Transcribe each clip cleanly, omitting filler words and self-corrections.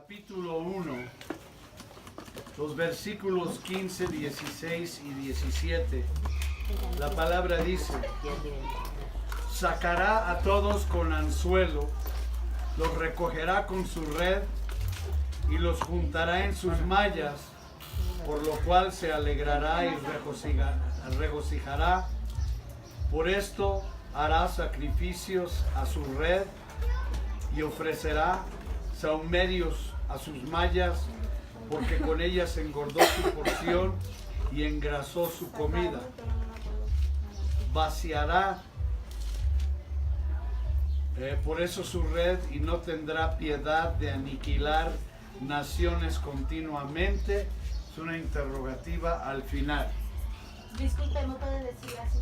capítulo 1, los versículos 15, 16 y 17, la palabra dice: sacará a todos con anzuelo, los recogerá con su red y los juntará en sus mallas, por lo cual se alegrará y regocijará. Por esto hará sacrificios a su red y ofrecerá sahumerios a sus mallas, porque con ellas engordó su porción y engrasó su comida. Vaciará por eso su red y no tendrá piedad de aniquilar naciones continuamente. Es una interrogativa al final. Disculpe, ¿no puede decir así?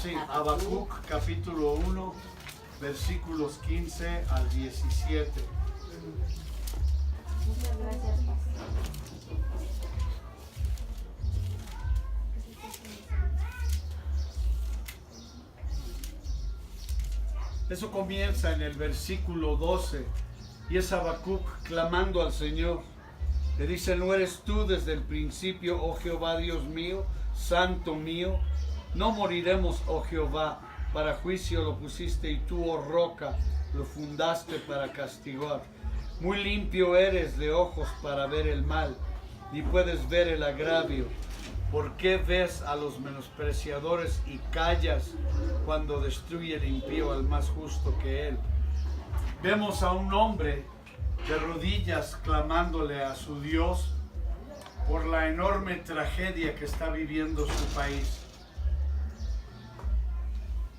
Sí, Habacuc capítulo 1, versículos 15 al 17. Muchas gracias, pastor. Eso comienza en el versículo 12 y es Habacuc clamando al Señor. Le dice: ¿no eres tú desde el principio, oh Jehová Dios mío, santo mío? No moriremos, oh Jehová, para juicio lo pusiste, y tú, oh roca, lo fundaste para castigar. Muy limpio eres de ojos para ver el mal, y puedes ver el agravio. ¿Por qué ves a los menospreciadores y callas cuando destruye el impío al más justo que él? Vemos a un hombre de rodillas clamándole a su Dios por la enorme tragedia que está viviendo su país.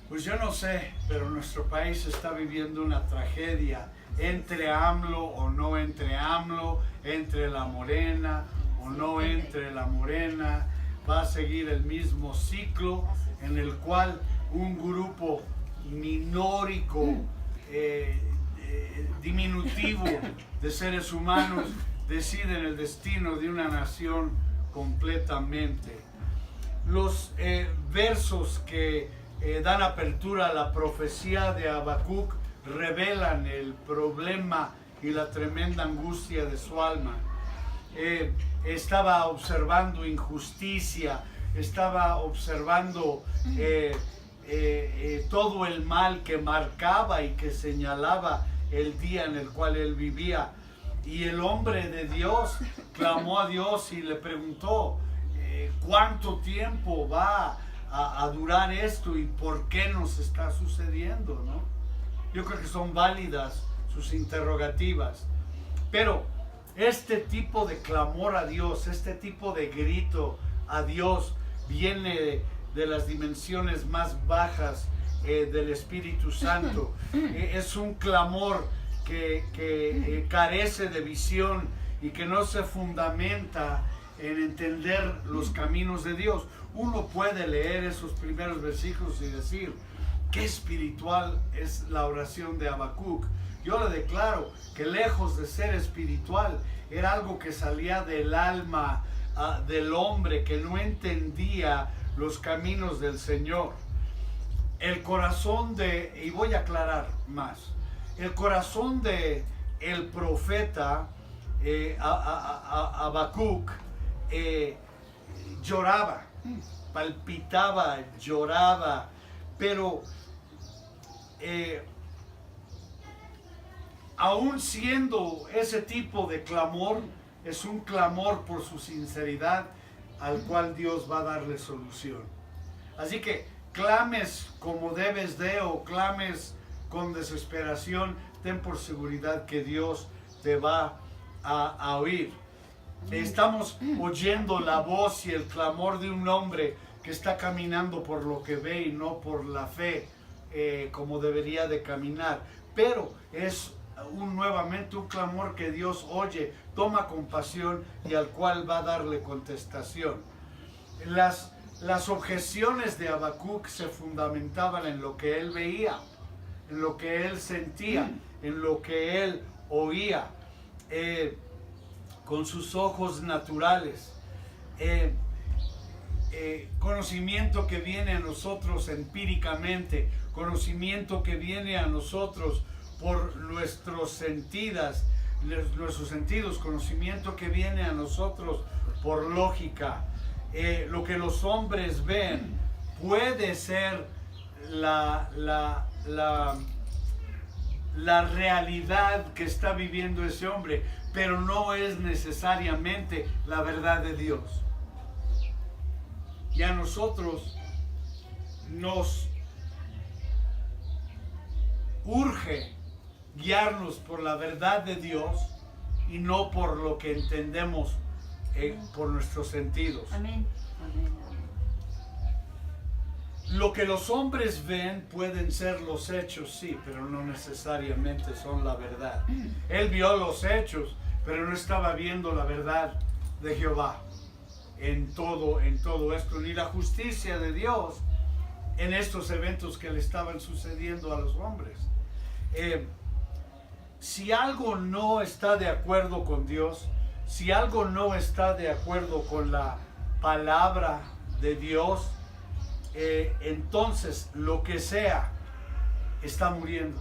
Pues yo no sé, pero nuestro país está viviendo una tragedia, entre AMLO o no entre AMLO, entre la Morena o no entre la Morena. Va a seguir el mismo ciclo en el cual un grupo minórico, diminutivo de seres humanos deciden el destino de una nación completamente. Los versos que dan apertura a la profecía de Habacuc revelan el problema y la tremenda angustia de su alma. Estaba observando injusticia, estaba observando todo el mal que marcaba y que señalaba el día en el cual él vivía. Y el hombre de Dios clamó a Dios y le preguntó: ¿cuánto tiempo va a durar esto y por qué nos está sucediendo, ¿no? Yo creo que son válidas sus interrogativas, pero este tipo de clamor a Dios, este tipo de grito a Dios viene de las dimensiones más bajas del Espíritu Santo. Es un clamor que carece de visión y que no se fundamenta en entender los caminos de Dios. Uno puede leer esos primeros versículos y decir: qué espiritual es la oración de Habacuc. Yo le declaro que lejos de ser espiritual, era algo que salía del alma del hombre que no entendía los caminos del Señor. El corazón y voy a aclarar más, el corazón de el profeta Habacuc lloraba, palpitaba, lloraba, pero aún siendo ese tipo de clamor, es un clamor por su sinceridad al cual Dios va a darle solución. Así que clames como debes de, o clames con desesperación, ten por seguridad que Dios te va a oír. Estamos oyendo la voz y el clamor de un hombre que está caminando por lo que ve y no por la fe como debería de caminar, pero es nuevamente un clamor que Dios oye, toma compasión y al cual va a darle contestación. Las objeciones de Habacuc se fundamentaban en lo que él veía, en lo que él sentía, en lo que él oía, con sus ojos naturales. Conocimiento que viene a nosotros empíricamente, conocimiento que viene a nosotros por nuestros sentidos, nuestros sentidos, conocimiento que viene a nosotros por lógica. Lo que los hombres ven puede ser la realidad que está viviendo ese hombre, pero no es necesariamente la verdad de Dios. Y a nosotros nos urge guiarnos por la verdad de Dios y no por lo que entendemos por nuestros sentidos. Amén. Lo que los hombres ven pueden ser los hechos, sí, pero no necesariamente son la verdad. Él vio los hechos, pero no estaba viendo la verdad de Jehová en todo esto, ni la justicia de Dios en estos eventos que le estaban sucediendo a los hombres. Si algo no está de acuerdo con Dios, si algo no está de acuerdo con la palabra de Dios, entonces lo que sea está muriendo.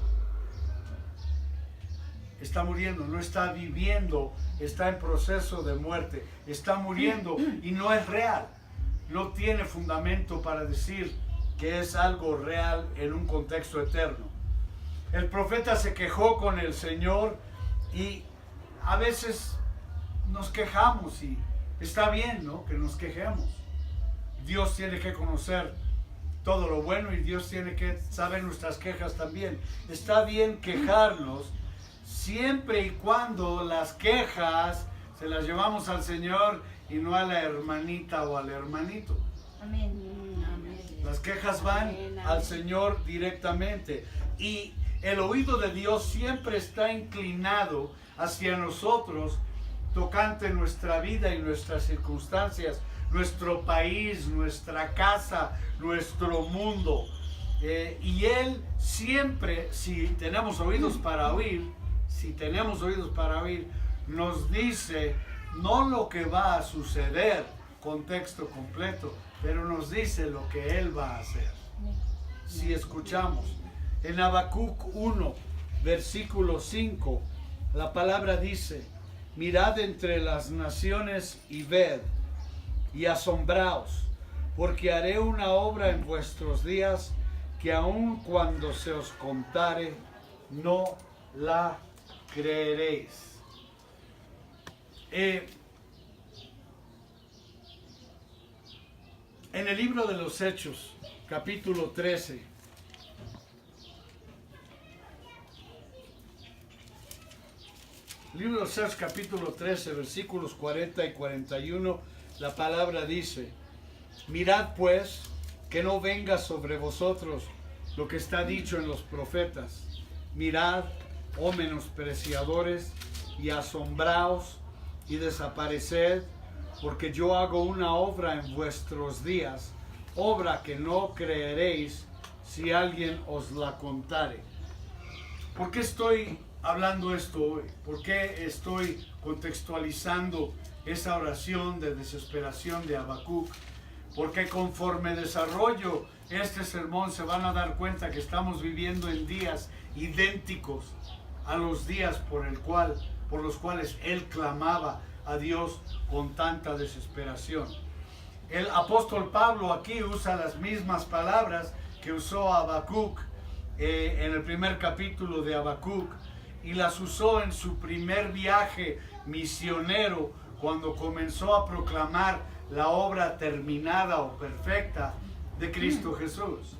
Está muriendo, no está viviendo, está en proceso de muerte, está muriendo y no es real. No tiene fundamento para decir que es algo real en un contexto eterno. El profeta se quejó con el Señor y a veces nos quejamos y está bien, ¿no?, que nos quejemos. Dios tiene que conocer todo lo bueno y Dios tiene que saber nuestras quejas también. Está bien quejarnos siempre y cuando las quejas se las llevamos al Señor y no a la hermanita o al hermanito. Amén. Las quejas van al Señor directamente y el oído de Dios siempre está inclinado hacia nosotros tocante nuestra vida y nuestras circunstancias, nuestro país, nuestra casa, nuestro mundo. Y Él siempre, si tenemos oídos para oír, nos dice no lo que va a suceder, contexto completo, pero nos dice lo que Él va a hacer. Si escuchamos. En Habacuc 1, versículo 5, la palabra dice: mirad entre las naciones y ved, y asombraos, porque haré una obra en vuestros días que aun cuando se os contare, no la creeréis. En el libro de los Hechos, capítulo 13, libro de los Hechos, capítulo 13, versículos 40 y 41, la palabra dice: mirad pues que no venga sobre vosotros lo que está dicho en los profetas. Mirad, oh menospreciadores, y asombraos y desapareced, porque yo hago una obra en vuestros días, obra que no creeréis si alguien os la contare. ¿Por qué estoy hablando esto hoy? ¿Por qué estoy contextualizando esa oración de desesperación de Habacuc? Porque conforme desarrollo este sermón se van a dar cuenta que estamos viviendo en días idénticos a los días por los cuales él clamaba a Dios con tanta desesperación. El apóstol Pablo aquí usa las mismas palabras que usó Habacuc en el primer capítulo de Habacuc, y las usó en su primer viaje misionero cuando comenzó a proclamar la obra terminada o perfecta de Cristo Jesús.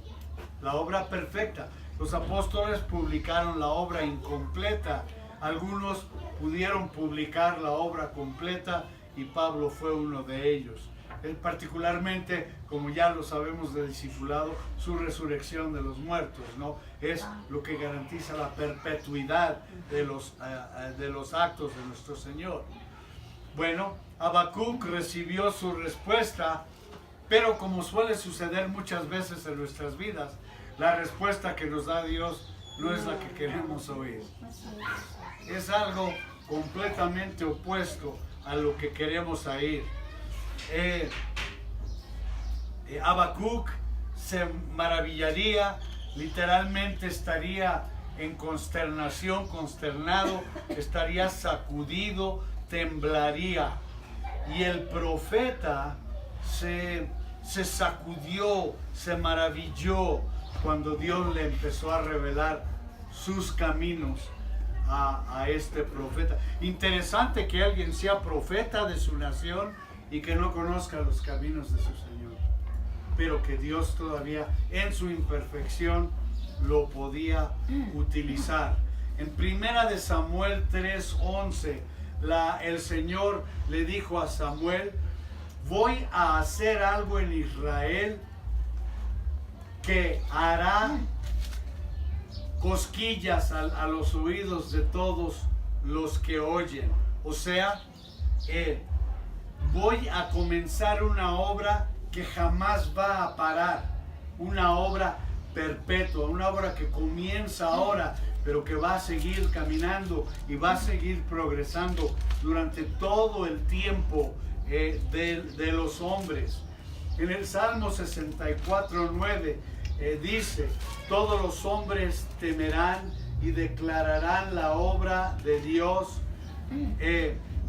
La obra perfecta. Los apóstoles publicaron la obra incompleta. Algunos pudieron publicar la obra completa y Pablo fue uno de ellos. Él particularmente, como ya lo sabemos de discipulado, su resurrección de los muertos, ¿no? Es lo que garantiza la perpetuidad de los actos de nuestro Señor. Bueno, Habacuc recibió su respuesta, pero como suele suceder muchas veces en nuestras vidas, la respuesta que nos da Dios no es la que queremos oír. Es algo completamente opuesto a lo que queremos oír. Habacuc se maravillaría, literalmente estaría en consternación, consternado, estaría sacudido, temblaría. Y el profeta se sacudió, se maravilló cuando Dios le empezó a revelar sus caminos a este profeta. Interesante que alguien sea profeta de su nación y que no conozca los caminos de su Señor, pero que Dios todavía en su imperfección lo podía utilizar. En Primera de Samuel 3:11, el Señor le dijo a Samuel: voy a hacer algo en Israel que hará cosquillas a los oídos de todos los que oyen. O sea, voy a comenzar una obra que jamás va a parar, una obra perpetua, una obra que comienza ahora, pero que va a seguir caminando y va a seguir progresando durante todo el tiempo de los hombres. En el Salmo 64:9 dice: todos los hombres temerán y declararán la obra de Dios,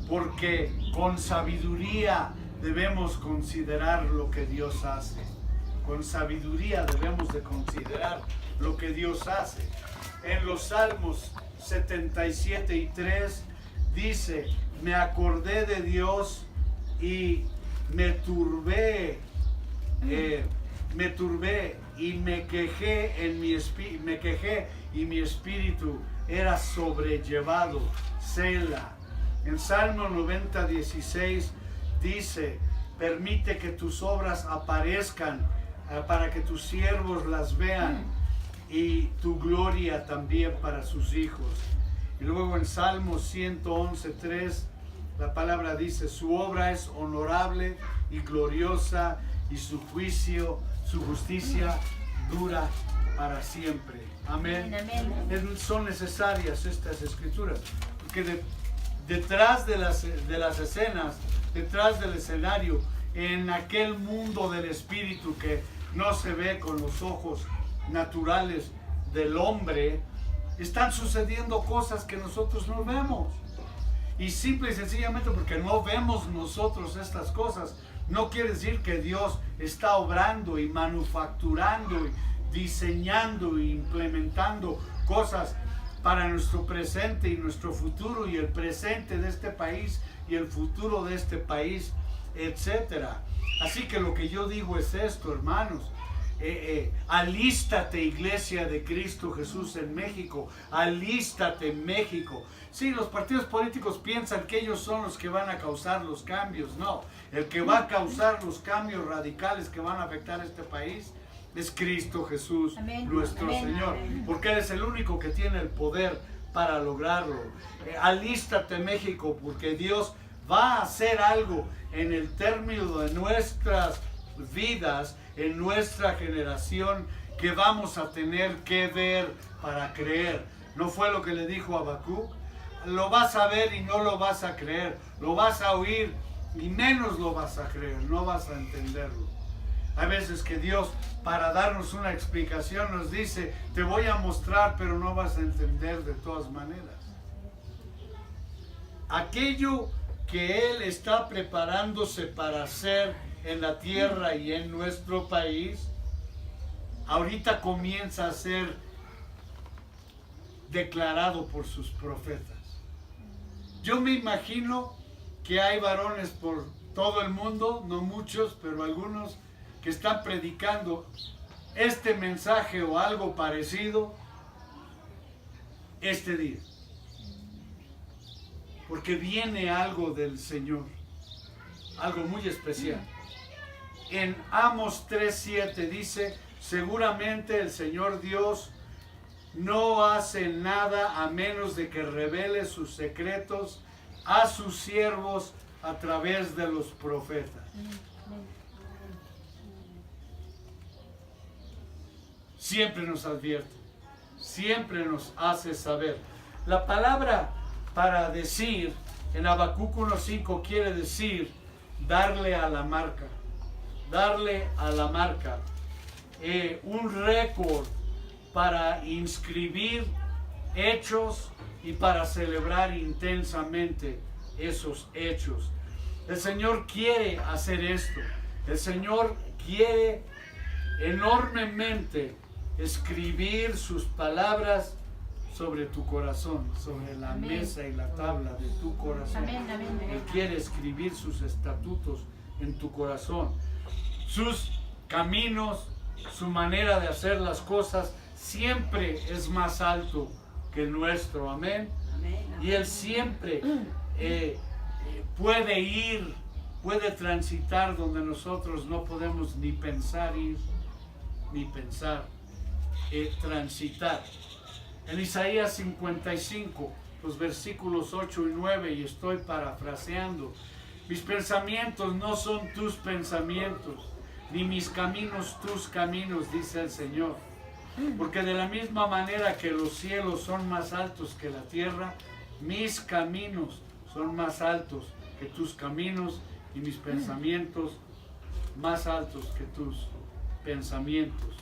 porque con sabiduría debemos considerar lo que Dios hace. Con sabiduría debemos de considerar lo que Dios hace. En los Salmos 77:3 dice: me acordé de Dios y me turbé y me quejé y mi espíritu era sobrellevado. Selah. En Salmo 90:16 dice: permite que tus obras aparezcan para que tus siervos las vean, y tu gloria también para sus hijos. Y luego en Salmo 111:3 la palabra dice: su obra es honorable y gloriosa, y su juicio, su justicia dura para siempre. Amén. Son necesarias estas escrituras, porque detrás de las escenas, detrás del escenario, en aquel mundo del espíritu que no se ve con los ojos naturales del hombre, están sucediendo cosas que nosotros no vemos. Y simple y sencillamente porque no vemos nosotros estas cosas, no quiere decir que Dios está obrando y manufacturando y diseñando e implementando cosas para nuestro presente y nuestro futuro, y el presente de este país y el futuro de este país, etcétera. Así que lo que yo digo es esto, hermanos: alístate, Iglesia de Cristo Jesús en México, alístate, México. Sí, los partidos políticos piensan que ellos son los que van a causar los cambios. No, el que va a causar los cambios radicales que van a afectar a este país es Cristo Jesús, amén, nuestro amén, Señor, amén. Porque Él es el único que tiene el poder para lograrlo. Alístate, México, porque Dios va a hacer algo en el término de nuestras vidas, en nuestra generación, que vamos a tener que ver para creer. ¿No fue lo que le dijo a Habacuc? Lo vas a ver y no lo vas a creer, lo vas a oír y menos lo vas a creer, no vas a entenderlo. Hay veces que Dios, para darnos una explicación, nos dice: te voy a mostrar, pero no vas a entender de todas maneras. Aquello que Él está preparándose para hacer en la tierra y en nuestro país, ahorita comienza a ser declarado por sus profetas. Yo me imagino que hay varones por todo el mundo, no muchos, pero algunos, que están predicando este mensaje o algo parecido este día, porque viene algo del Señor, algo muy especial. En Amos 3:7 dice: seguramente el Señor Dios no hace nada a menos de que revele sus secretos a sus siervos a través de los profetas. Siempre nos advierte, siempre nos hace saber. La palabra para decir en Habacuc 1:5 quiere decir darle a la marca, darle a la marca, un récord para inscribir hechos y para celebrar intensamente esos hechos. El Señor quiere hacer esto. El Señor quiere enormemente escribir sus palabras sobre tu corazón, sobre la mesa y la tabla de tu corazón. Amén, amén. Él quiere escribir sus estatutos en tu corazón. Sus caminos, su manera de hacer las cosas siempre es más alto que el nuestro. Amén. Y Él siempre puede ir, puede transitar donde nosotros no podemos ni pensar ir, ni pensar transitar. En Isaías 55, los versículos 8 y 9, y estoy parafraseando: mis pensamientos no son tus pensamientos, ni mis caminos tus caminos, dice el Señor. Porque de la misma manera que los cielos son más altos que la tierra, mis caminos son más altos que tus caminos, y mis pensamientos más altos que tus pensamientos.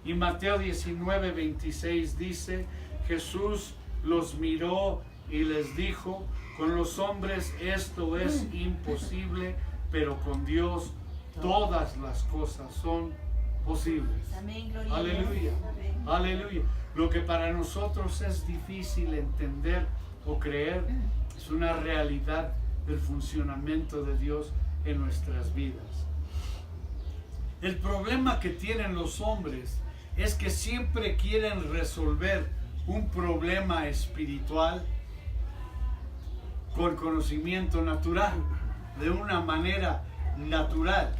Y Mateo 19, 26 dice: Jesús los miró y les dijo: con los hombres esto es imposible, pero con Dios todas las cosas son posibles. Amén, gloria Aleluya, Amén. aleluya. Lo que para nosotros es difícil entender o creer es una realidad del funcionamiento de Dios en nuestras vidas. El problema que tienen los hombres es que siempre quieren resolver un problema espiritual con conocimiento natural, de una manera natural,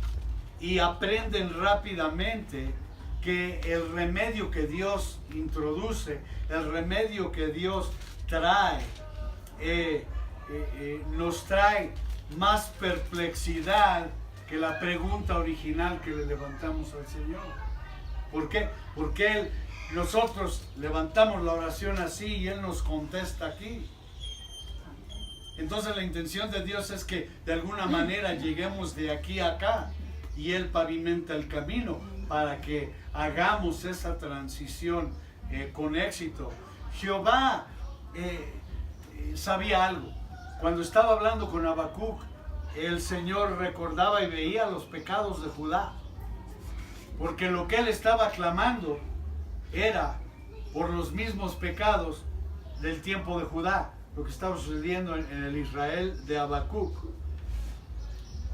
y aprenden rápidamente que el remedio que Dios introduce, el remedio que Dios trae, nos trae más perplejidad que la pregunta original que le levantamos al Señor. ¿Por qué? Porque nosotros levantamos la oración así y Él nos contesta aquí. Entonces la intención de Dios es que de alguna manera lleguemos de aquí a acá, y Él pavimenta el camino para que hagamos esa transición con éxito. Jehová sabía algo. Cuando estaba hablando con Habacuc, el Señor recordaba y veía los pecados de Judá, porque lo que él estaba clamando era por los mismos pecados del tiempo de Judá, lo que estaba sucediendo en el Israel de Habacuc.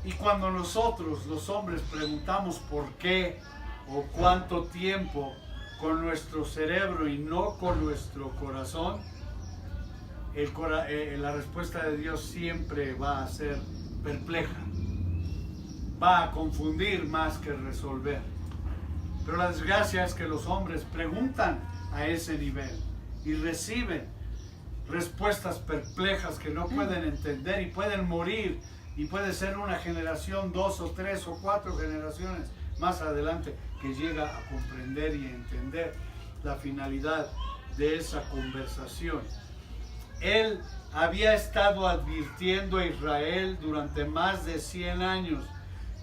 Y cuando nosotros, los hombres, preguntamos por qué o cuánto tiempo con nuestro cerebro y no con nuestro corazón, la respuesta de Dios siempre va a ser perpleja, va a confundir más que resolver. Pero la desgracia es que los hombres preguntan a ese nivel y reciben respuestas perplejas que no pueden entender, y pueden morir, y puede ser una generación, 2 o 3 o 4 generaciones más adelante que llega a comprender y a entender la finalidad de esa conversación. Él había estado advirtiendo a Israel durante más de 100 años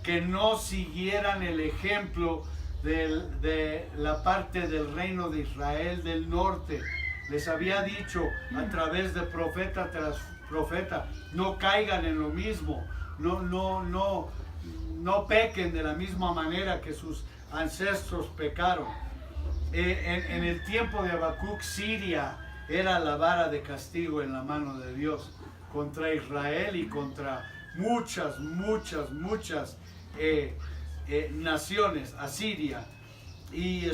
que no siguieran el ejemplo de la parte del reino de Israel del norte. Les había dicho a través de profeta tras profeta: no caigan en lo mismo, no pequen de la misma manera que sus ancestros pecaron. En el tiempo de Habacuc, Siria era la vara de castigo en la mano de Dios contra Israel y contra muchas naciones. Asiria. Y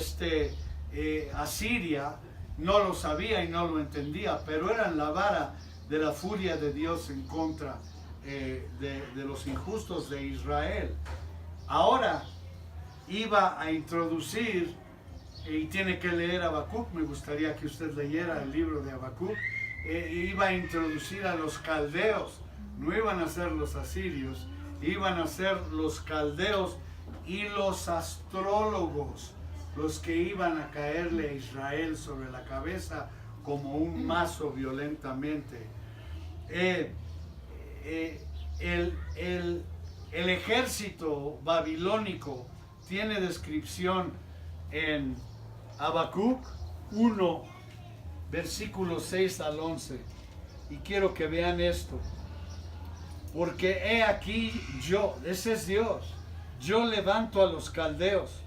Asiria no lo sabía y no lo entendía, pero eran la vara de la furia de Dios en contra de los injustos de Israel. Ahora iba a introducir, y tiene que leer Habacuc, me gustaría que usted leyera el libro de Habacuc, iba a introducir a los caldeos. No iban a ser los asirios, iban a ser los caldeos y los astrólogos los que iban a caerle a Israel sobre la cabeza como un mazo violentamente. El ejército babilónico tiene descripción en Habacuc 1, versículos 6 al 11. Y quiero que vean esto. Porque he aquí yo, ese es Dios, yo levanto a los caldeos,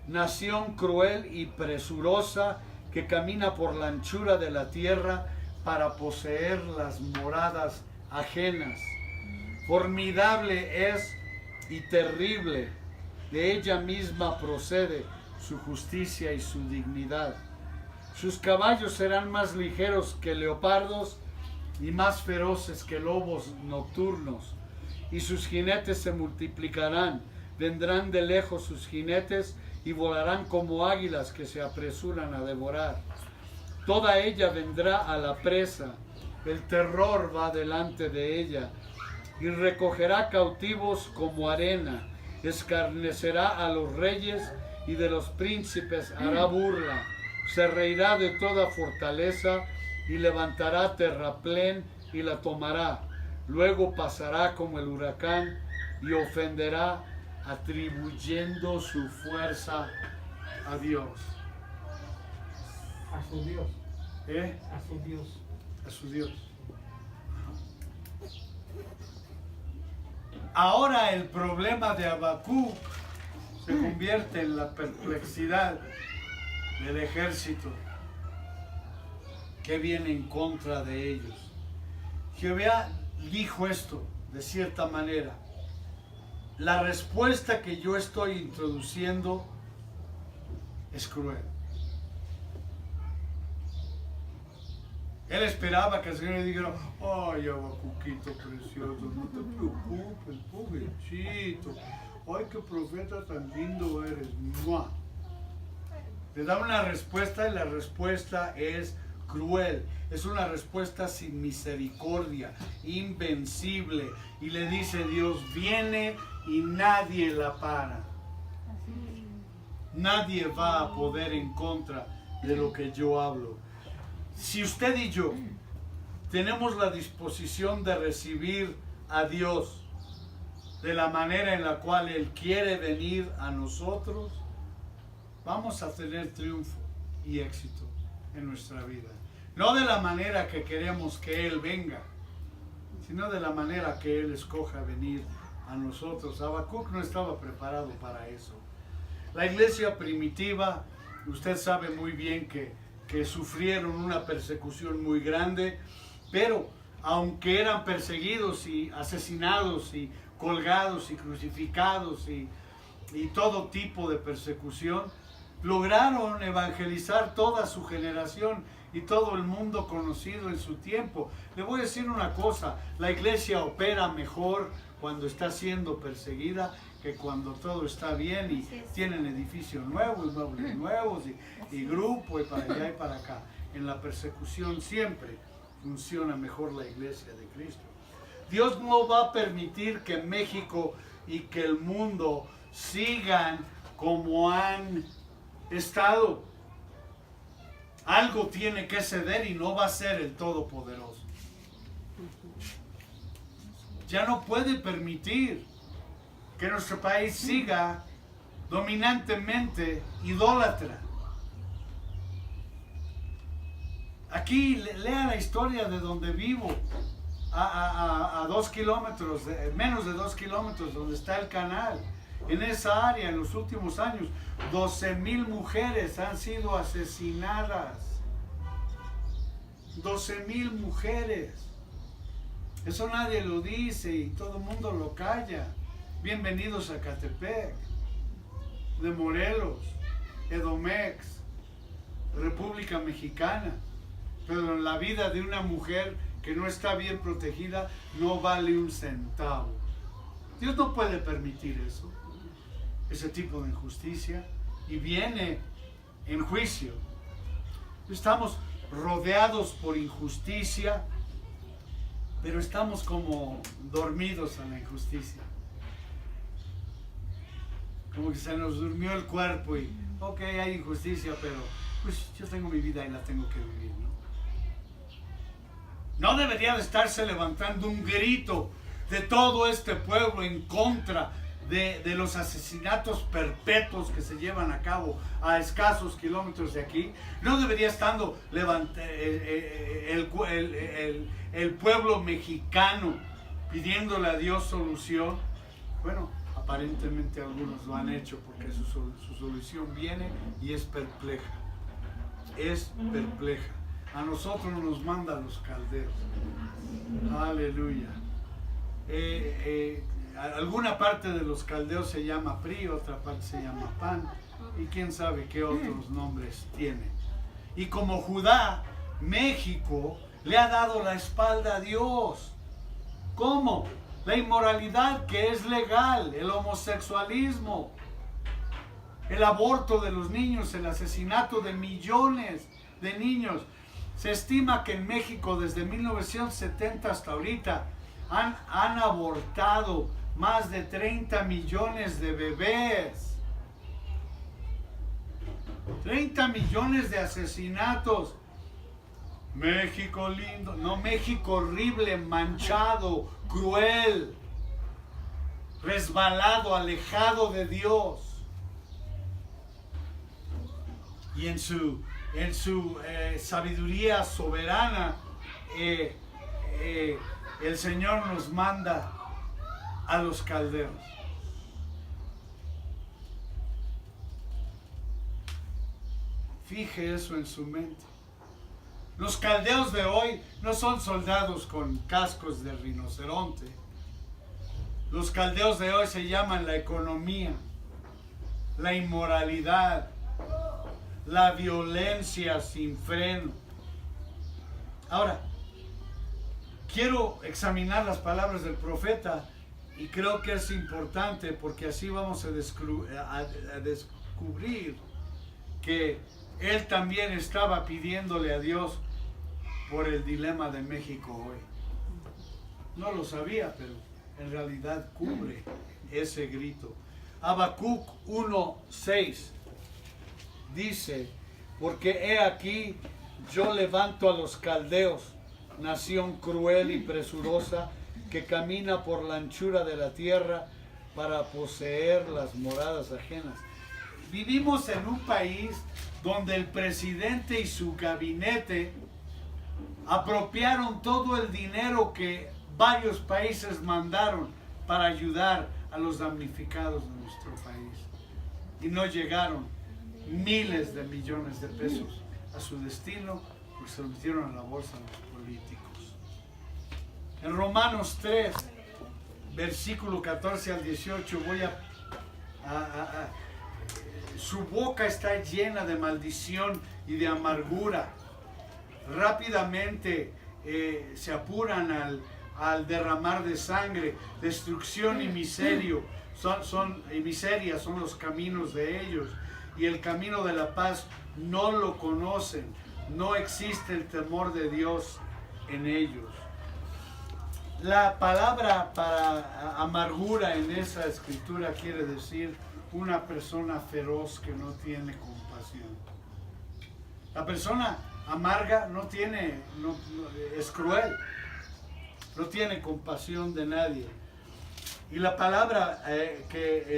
nación cruel y presurosa que camina por la anchura de la tierra para poseer las moradas ajenas. Formidable es y terrible, de ella misma procede su justicia y su dignidad. Sus caballos serán más ligeros que leopardos y más feroces que lobos nocturnos, y sus jinetes se multiplicarán, vendrán de lejos sus jinetes y volarán como águilas que se apresuran a devorar. Toda ella vendrá a la presa, el terror va delante de ella, y recogerá cautivos como arena, escarnecerá a los reyes y de los príncipes hará burla, se reirá de toda fortaleza y levantará terraplén y la tomará. Luego pasará como el huracán y ofenderá, atribuyendo su fuerza a Dios. A su Dios. A su Dios. A su Dios. Ahora el problema de Habacuc se convierte en la perplejidad del ejército que viene en contra de ellos. Jehová dijo esto de cierta manera: la respuesta que yo estoy introduciendo es cruel. Él esperaba que el Señor le dijera: ay, Habacuquito precioso, no te preocupes, pobrecito, ay, qué profeta tan lindo eres. ¡Mua! Le da una respuesta y la respuesta es cruel. Es una respuesta sin misericordia, invencible. Y le dice Dios: viene y nadie la para. Nadie va a poder en contra de lo que yo hablo. Si usted y yo tenemos la disposición de recibir a Dios de la manera en la cual Él quiere venir a nosotros, vamos a tener triunfo y éxito en nuestra vida. No de la manera que queremos que Él venga, sino de la manera que Él escoja venir a nosotros. Habacuc no estaba preparado para eso. La iglesia primitiva, usted sabe muy bien que sufrieron una persecución muy grande, pero aunque eran perseguidos y asesinados y colgados y crucificados y todo tipo de persecución, lograron evangelizar toda su generación y todo el mundo conocido en su tiempo. Le voy a decir una cosa: la iglesia opera mejor cuando está siendo perseguida que cuando todo está bien y tienen edificios nuevos, muebles nuevos y grupo y para allá y para acá. En la persecución siempre funciona mejor la iglesia de Cristo. Dios no va a permitir que México y que el mundo sigan como han estado. Algo tiene que ceder y no va a ser el Todopoderoso. Ya no puede permitir que nuestro país siga dominantemente idólatra. Aquí lea la historia de donde vivo, a 2 kilómetros, menos de 2 kilómetros, donde está el canal. En esa área, en los últimos años, 12,000 mujeres han sido asesinadas. 12,000 mujeres. Eso nadie lo dice y todo el mundo lo calla. Bienvenidos a Catepec, de Morelos, Edomex, República Mexicana. Pero en la vida de una mujer que no está bien protegida no vale un centavo. Dios no puede permitir eso, ese tipo de injusticia, y viene en juicio. Estamos rodeados por injusticia, pero estamos como dormidos en la injusticia. Como que se nos durmió el cuerpo y, ok, hay injusticia, pero pues yo tengo mi vida y la tengo que vivir, ¿no? No debería de estarse levantando un grito de todo este pueblo en contra de los asesinatos perpetuos que se llevan a cabo a escasos kilómetros de aquí, ¿no debería estando el pueblo mexicano pidiéndole a Dios solución? Bueno, aparentemente algunos lo han hecho porque su solución viene y es perpleja. Es perpleja. A nosotros nos manda los caldeos. Aleluya. Alguna parte de los caldeos se llama PRI, otra parte se llama PAN, y quién sabe qué otros nombres tiene. Y como Judá, México le ha dado la espalda a Dios. ¿Cómo? La inmoralidad que es legal, el homosexualismo, el aborto de los niños, el asesinato de millones de niños. Se estima que en México desde 1970 hasta ahorita han abortado más de 30 millones de bebés. 30 millones de asesinatos. México lindo, no, México horrible, manchado, cruel, resbalado, alejado de Dios. Y en su sabiduría soberana, el Señor nos manda a los caldeos. Fije eso en su mente. Los caldeos de hoy no son soldados con cascos de rinoceronte. Los caldeos de hoy se llaman la economía, la inmoralidad, la violencia sin freno. Ahora, quiero examinar las palabras del profeta y creo que es importante porque así vamos a descubrir que él también estaba pidiéndole a Dios por el dilema de México hoy. No lo sabía, pero en realidad cubre ese grito. Habacuc 1:6 dice: porque he aquí yo levanto a los caldeos, nación cruel y presurosa, que camina por la anchura de la tierra para poseer las moradas ajenas. Vivimos en un país donde el presidente y su gabinete apropiaron todo el dinero que varios países mandaron para ayudar a los damnificados de nuestro país. Y no llegaron miles de millones de pesos a su destino, porque se lo metieron a la bolsa a los políticos. En Romanos 3, versículo 14 al 18, su boca está llena de maldición y de amargura. Rápidamente se apuran al derramar de sangre. Destrucción y miseria son los caminos de ellos, y el camino de la paz no lo conocen. No existe el temor de Dios en ellos. La palabra para amargura en esa escritura quiere decir una persona feroz que no tiene compasión. La persona amarga es cruel, no tiene compasión de nadie. Y la palabra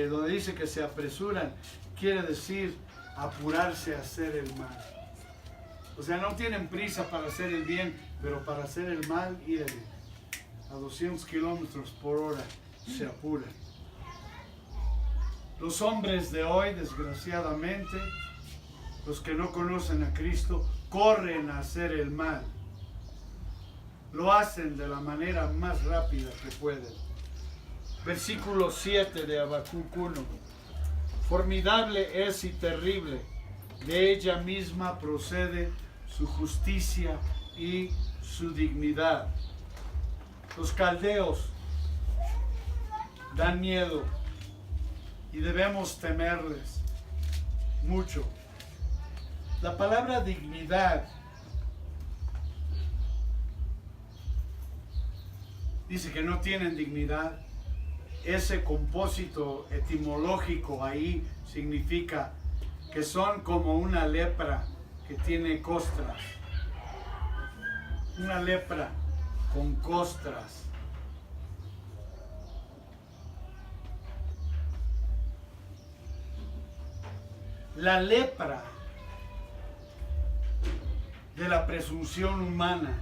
donde dice que se apresuran quiere decir apurarse a hacer el mal. O sea, no tienen prisa para hacer el bien, pero para hacer el mal, a 200 kilómetros por hora se apuran. Los hombres de hoy, desgraciadamente, los que no conocen a Cristo, corren a hacer el mal. Lo hacen de la manera más rápida que pueden. Versículo 7 de Habacuc 1. Formidable es y terrible, de ella misma procede su justicia y su dignidad. Los caldeos dan miedo y debemos temerles mucho. La palabra dignidad dice que no tienen dignidad. Ese compósito etimológico ahí significa que son como una lepra que tiene costras. Una lepra con costras. La lepra de la presunción humana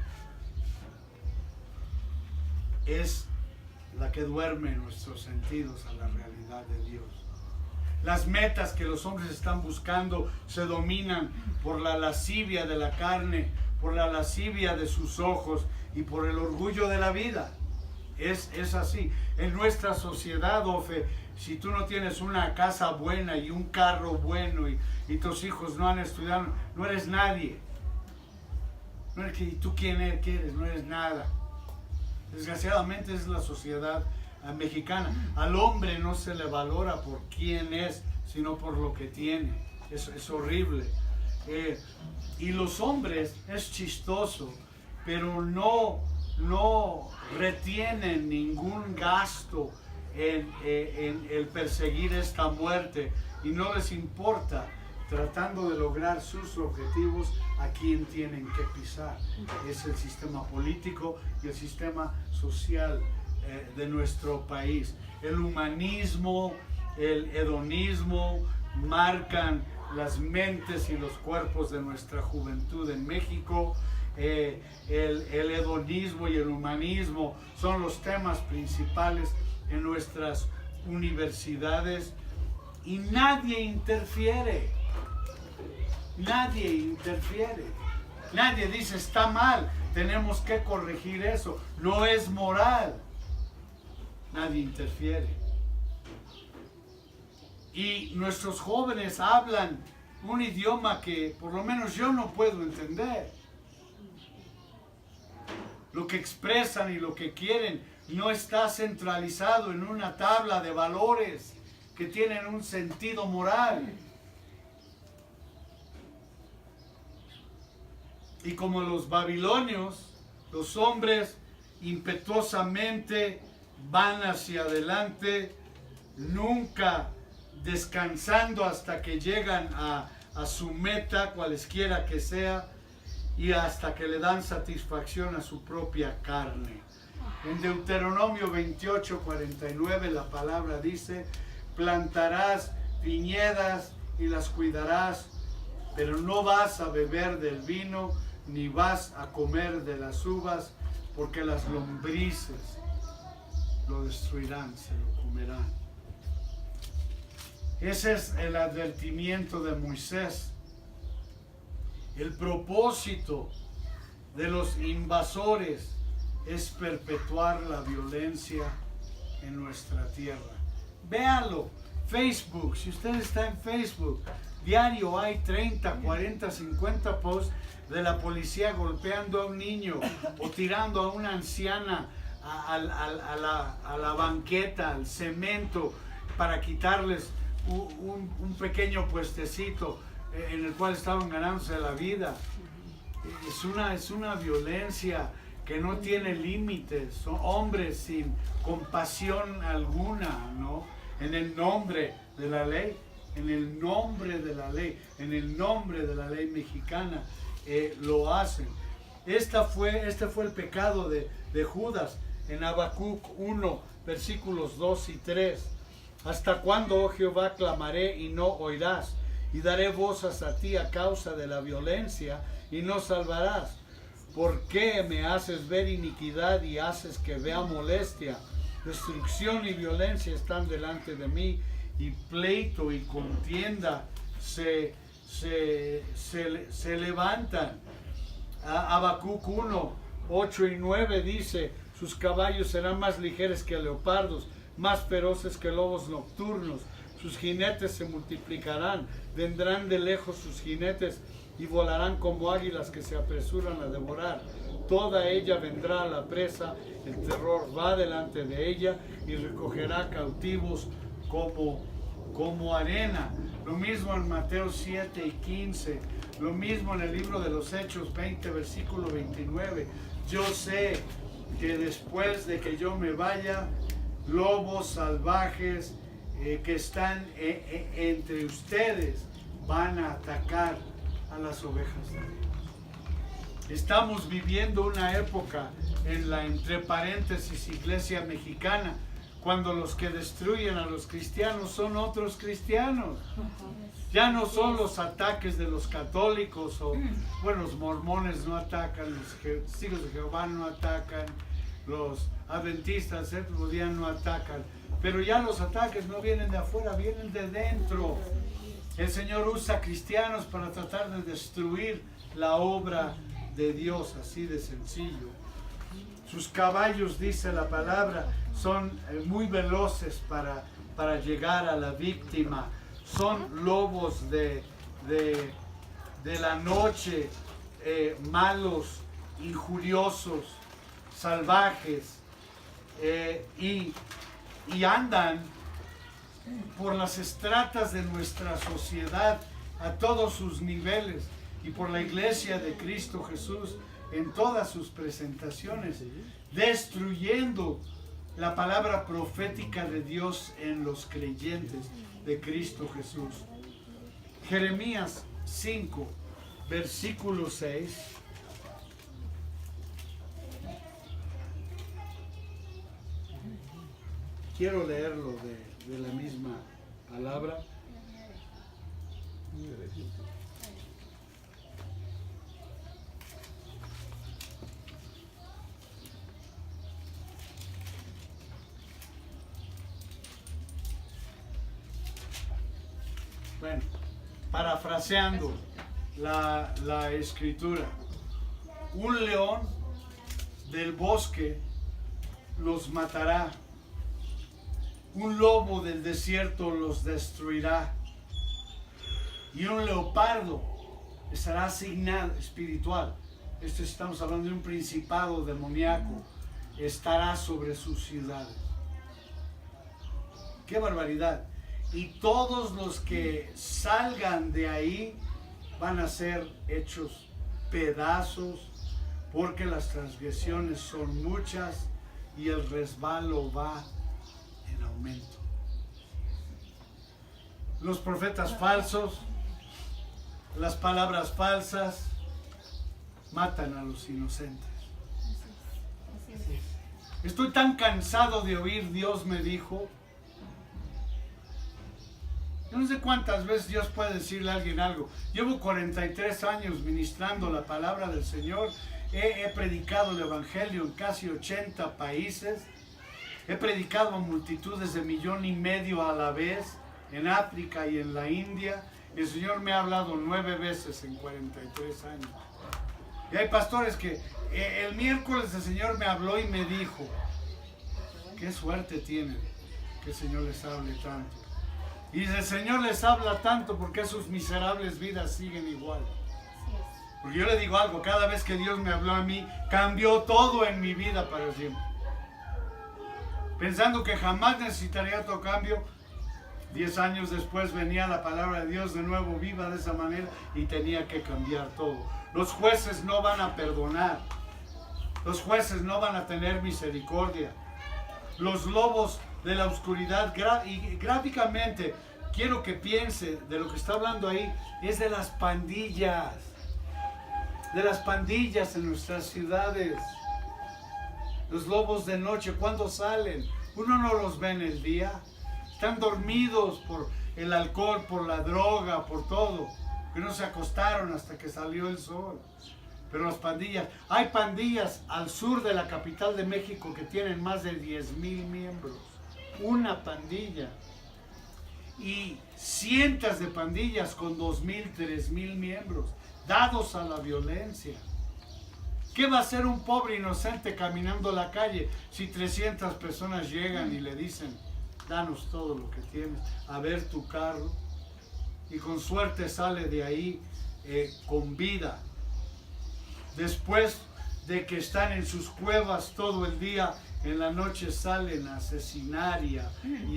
es la que duerme nuestros sentidos a la realidad de Dios. Las metas que los hombres están buscando se dominan por la lascivia de la carne, por la lascivia de sus ojos y por el orgullo de la vida. Es así. En nuestra sociedad, Ofe, si tú no tienes una casa buena y un carro bueno y tus hijos no han estudiado, no eres nadie. No eres, ¿y tú quién eres? No eres nada. Desgraciadamente es la sociedad mexicana. Al hombre no se le valora por quién es, sino por lo que tiene. Es horrible. Y los hombres, es chistoso, pero no retienen ningún gasto en el perseguir esta muerte, y no les importa, tratando de lograr sus objetivos, a quién tienen que pisar. Es el sistema político y el sistema social de nuestro país. El humanismo, el hedonismo marcan las mentes y los cuerpos de nuestra juventud en México. El hedonismo y el humanismo son los temas principales en nuestras universidades, y nadie interfiere. Nadie interfiere. Nadie dice está mal, tenemos que corregir eso, no es moral. Nadie interfiere. Y nuestros jóvenes hablan un idioma que por lo menos yo no puedo entender. Lo que expresan y lo que quieren no está centralizado en una tabla de valores que tienen un sentido moral. Y como los babilonios, los hombres impetuosamente van hacia adelante, nunca descansando hasta que llegan a su meta, cualesquiera que sea, y hasta que le dan satisfacción a su propia carne. En Deuteronomio 28:49 la palabra dice: plantarás viñedas y las cuidarás, pero no vas a beber del vino, ni vas a comer de las uvas, porque las lombrices lo destruirán, se lo comerán. Ese es el advertimiento de Moisés. El propósito de los invasores es perpetuar la violencia en nuestra tierra. Véalo, Facebook, si usted está en Facebook, diario hay 30, 40, 50 posts de la policía golpeando a un niño o tirando a una anciana a la banqueta, al cemento, para quitarles un pequeño puestecito en el cual estaban ganándose la vida. Es una violencia que no tiene límites. Son hombres sin compasión alguna, ¿no? En el nombre de la ley, en el nombre de la ley, en el nombre de la ley mexicana, lo hacen. Este fue el pecado de Judas en Habacuc 1, versículos 2 y 3. ¿Hasta cuándo, oh Jehová, clamaré y no oirás? Y daré voces a ti a causa de la violencia y no salvarás. ¿Por qué me haces ver iniquidad y haces que vea molestia? Destrucción y violencia están delante de mí, y pleito y contienda se levantan. Habacuc 1, 8 y 9 dice: sus caballos serán más ligeros que leopardos, más feroces que lobos nocturnos. Sus jinetes se multiplicarán, vendrán de lejos sus jinetes y volarán como águilas que se apresuran a devorar. Toda ella vendrá a la presa, el terror va delante de ella y recogerá cautivos como arena. Lo mismo en Mateo 7 y 15, lo mismo en el libro de los Hechos 20, versículo 29. Yo sé que después de que yo me vaya, lobos salvajes que están entre ustedes van a atacar a las ovejas de Dios. Estamos viviendo una época en la, entre paréntesis, iglesia mexicana, cuando los que destruyen a los cristianos son otros cristianos. Ya no son los ataques de los católicos o, bueno, los mormones no atacan, los testigos de Jehová no atacan, los adventistas, séptimo día no atacan, pero ya los ataques no vienen de afuera, vienen de dentro. El Señor usa cristianos para tratar de destruir la obra de Dios, así de sencillo. Sus caballos, dice la palabra, son muy veloces para llegar a la víctima. Son lobos de la noche, malos, injuriosos, salvajes, y andan por las estratas de nuestra sociedad a todos sus niveles y por la iglesia de Cristo Jesús en todas sus presentaciones, destruyendo la palabra profética de Dios en los creyentes de Cristo Jesús. Jeremías 5, versículo 6. Quiero leerlo de la misma palabra. Bueno, parafraseando la escritura, un león del bosque los matará, un lobo del desierto los destruirá, y un leopardo estará asignado espiritual. Esto estamos hablando de un principado demoníaco, estará sobre sus ciudades. ¡Qué barbaridad! Y todos los que salgan de ahí van a ser hechos pedazos, porque las transgresiones son muchas y el resbalo va en aumento. Los profetas falsos, las palabras falsas, matan a los inocentes. Estoy tan cansado de oír Dios me dijo. Yo no sé cuántas veces Dios puede decirle a alguien algo. Llevo 43 años ministrando la palabra del Señor. He predicado el Evangelio en casi 80 países. He predicado a multitudes de 1,5 millones a la vez en África y en la India. El Señor me ha hablado 9 veces en 43 años. Y hay pastores que el miércoles el Señor me habló y me dijo, qué suerte tienen que el Señor les hable tanto. Y el Señor les habla tanto porque sus miserables vidas siguen igual. Porque yo le digo algo, cada vez que Dios me habló a mí, cambió todo en mi vida para siempre. Pensando que jamás necesitaría otro cambio, 10 años después venía la palabra de Dios de nuevo viva de esa manera y tenía que cambiar todo. Los jueces no van a perdonar. Los jueces no van a tener misericordia. Los lobos de la oscuridad, y gráficamente quiero que piense de lo que está hablando ahí, es de las pandillas en nuestras ciudades. Los lobos de noche, ¿cuándo salen? Uno no los ve en el día, están dormidos por el alcohol, por la droga, por todo, que no se acostaron hasta que salió el sol. Pero las pandillas, hay pandillas al sur de la capital de México que tienen más de 10,000 miembros. Una pandilla, y cientos de pandillas con 2,000, 3,000 miembros, dados a la violencia. ¿Qué va a hacer un pobre inocente caminando la calle si 300 personas llegan y le dicen, danos todo lo que tienes, a ver tu carro? Y con suerte sale de ahí con vida. Después de que están en sus cuevas todo el día, en la noche salen a asesinar y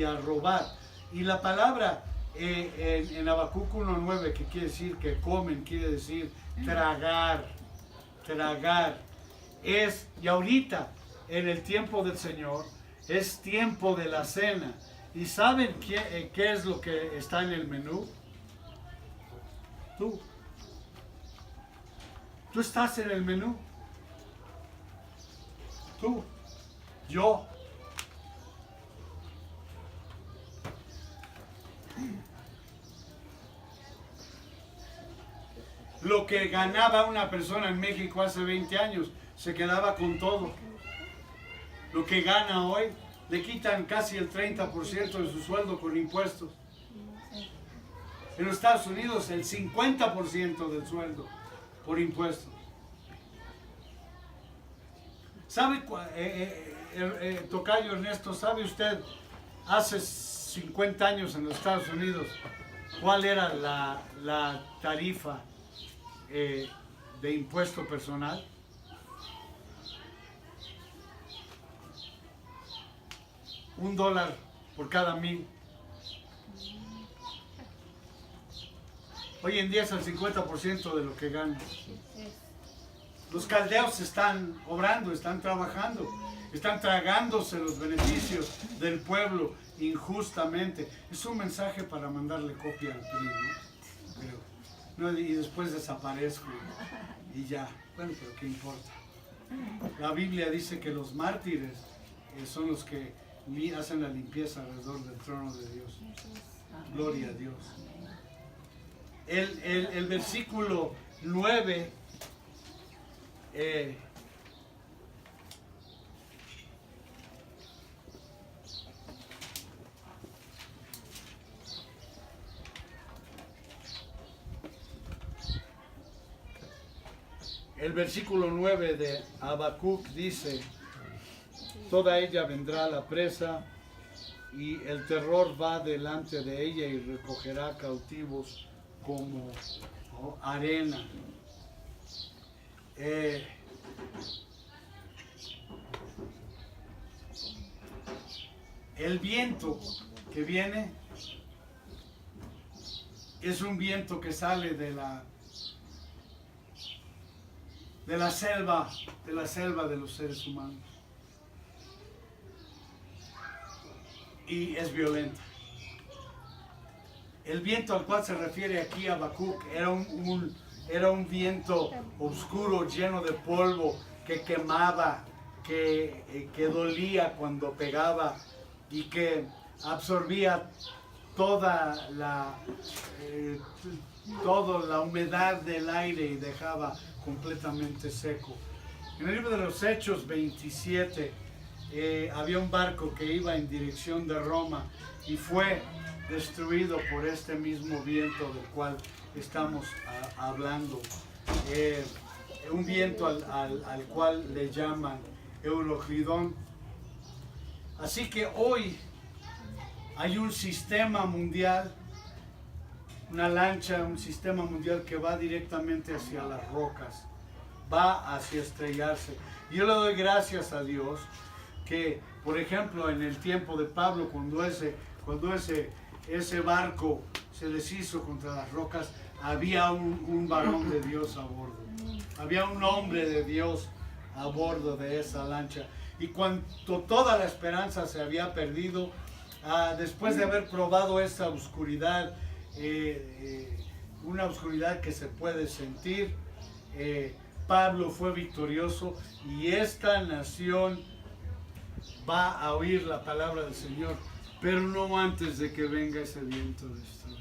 a robar. Y la palabra en Habacuc 1:9, que quiere decir que comen, quiere decir tragar. Y ahorita, en el tiempo del Señor, es tiempo de la cena. ¿Y saben qué es lo que está en el menú? Tú estás en el menú. Tú, yo. Lo que ganaba una persona en México hace 20 años, se quedaba con todo. Lo que gana hoy, le quitan casi el 30% de su sueldo con impuestos. En los Estados Unidos, el 50% del sueldo por impuestos. ¿Sabe, tocayo Ernesto, sabe usted, hace 50 años en los Estados Unidos, cuál era la tarifa de impuesto personal? $1 por cada 1000. Hoy en día es el 50% de lo que gana. Los caldeos están obrando, están trabajando, están tragándose los beneficios del pueblo injustamente. Es un mensaje para mandarle copia al PRI, ¿no? Creo. No, y después desaparezco y ya. Bueno, pero ¿qué importa? La Biblia dice que los mártires son los que hacen la limpieza alrededor del trono de Dios. Gloria a Dios. El versículo 9 el versículo 9 de Habacuc dice: toda ella vendrá a la presa y el terror va delante de ella y recogerá cautivos como arena. El viento que viene es un viento que sale de la selva de los seres humanos y es violenta. El viento al cual se refiere aquí Habacuc era un viento oscuro, lleno de polvo, que quemaba, que dolía cuando pegaba y que absorbía toda la humedad del aire y dejaba completamente seco. En el libro de los Hechos 27 había un barco que iba en dirección de Roma y fue destruido por este mismo viento del cual estamos hablando. Un viento al cual le llaman Euroclidón. Así que hoy hay un sistema mundial, una lancha, un sistema mundial que va directamente hacia las rocas, va hacia estrellarse. Yo le doy gracias a Dios que, por ejemplo, en el tiempo de Pablo, cuando ese barco se deshizo contra las rocas, había un varón de Dios a bordo. Había un hombre de Dios a bordo de esa lancha. Y cuando toda la esperanza se había perdido, después de haber probado esa oscuridad, una oscuridad que se puede sentir, Pablo fue victorioso y esta nación va a oír la palabra del Señor, pero no antes de que venga ese viento destructor.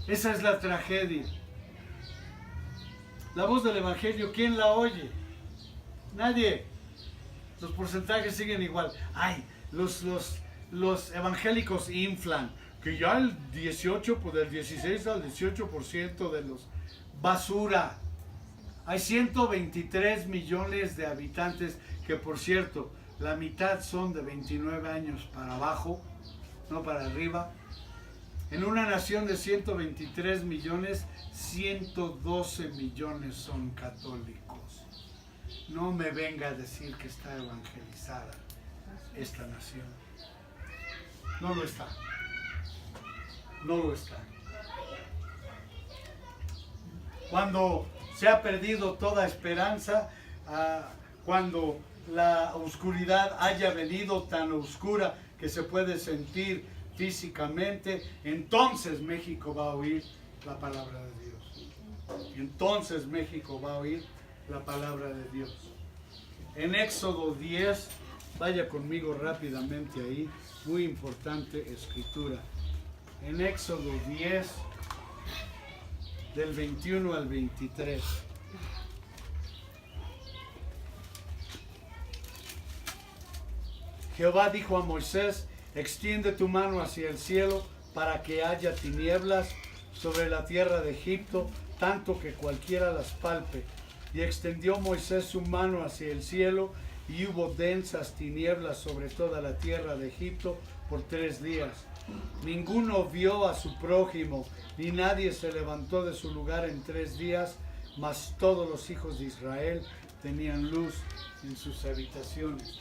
Esa es la tragedia. La voz del Evangelio, ¿quién la oye? Nadie. Los porcentajes siguen igual. Ay, los evangélicos inflan, que ya el 18, pues del 16 al 18% de los basura. Hay 123 millones de habitantes, que por cierto, la mitad son de 29 años para abajo, no para arriba. En una nación de 123 millones, 112 millones son católicos. No me venga a decir que está evangelizada esta nación. No lo está. No lo está. Cuando se ha perdido toda esperanza, cuando la oscuridad haya venido tan oscura que se puede sentir físicamente, entonces México va a oír la palabra de Dios. Entonces México va a oír la palabra de Dios. En Éxodo 10, vaya conmigo rápidamente ahí, muy importante escritura. En Éxodo 10, del 21 al 23. Jehová dijo a Moisés: extiende tu mano hacia el cielo para que haya tinieblas sobre la tierra de Egipto, tanto que cualquiera las palpe. Y extendió Moisés su mano hacia el cielo, y hubo densas tinieblas sobre toda la tierra de Egipto por 3 días. Ninguno vio a su prójimo, ni nadie se levantó de su lugar en 3 días, mas todos los hijos de Israel tenían luz en sus habitaciones.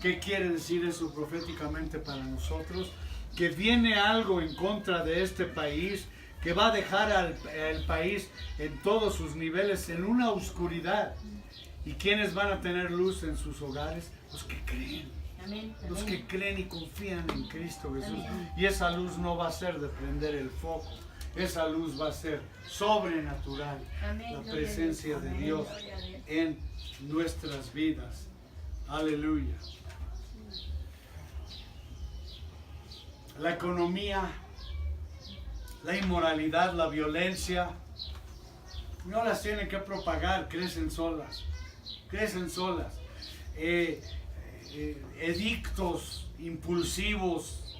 ¿Qué quiere decir eso proféticamente para nosotros? Que viene algo en contra de este país, que va a dejar al país en todos sus niveles en una oscuridad. ¿Y quiénes van a tener luz en sus hogares? Los que creen. Amén. Los que creen y confían en Cristo Jesús. Y esa luz no va a ser de prender el foco. Esa luz va a ser sobrenatural. La presencia de Dios en nuestras vidas. Aleluya. La economía, la inmoralidad, la violencia, no las tienen que propagar, crecen solas. Crecen solas. Edictos impulsivos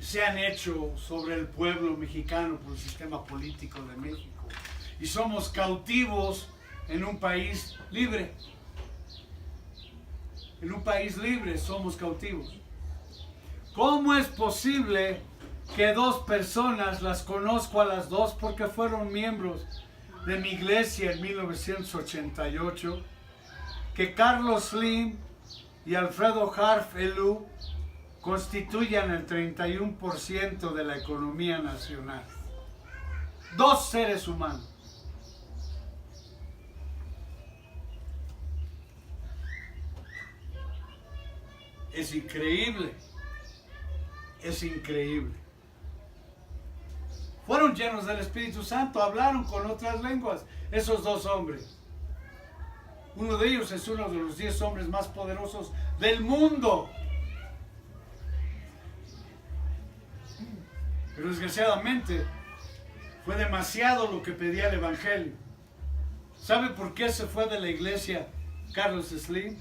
se han hecho sobre el pueblo mexicano por el sistema político de México. Y somos cautivos en un país libre. En un país libre somos cautivos. ¿Cómo es posible que 2 personas, las conozco a las 2 porque fueron miembros de mi iglesia en 1988, que Carlos Slim y Alfredo Harf Elú constituyan el 31% de la economía nacional? 2 seres humanos. Es increíble. Es increíble. Fueron llenos del Espíritu Santo, hablaron con otras lenguas, esos 2 hombres. Uno de ellos es uno de los 10 hombres más poderosos del mundo. Pero desgraciadamente fue demasiado lo que pedía el Evangelio. ¿Sabe por qué se fue de la iglesia Carlos Slim?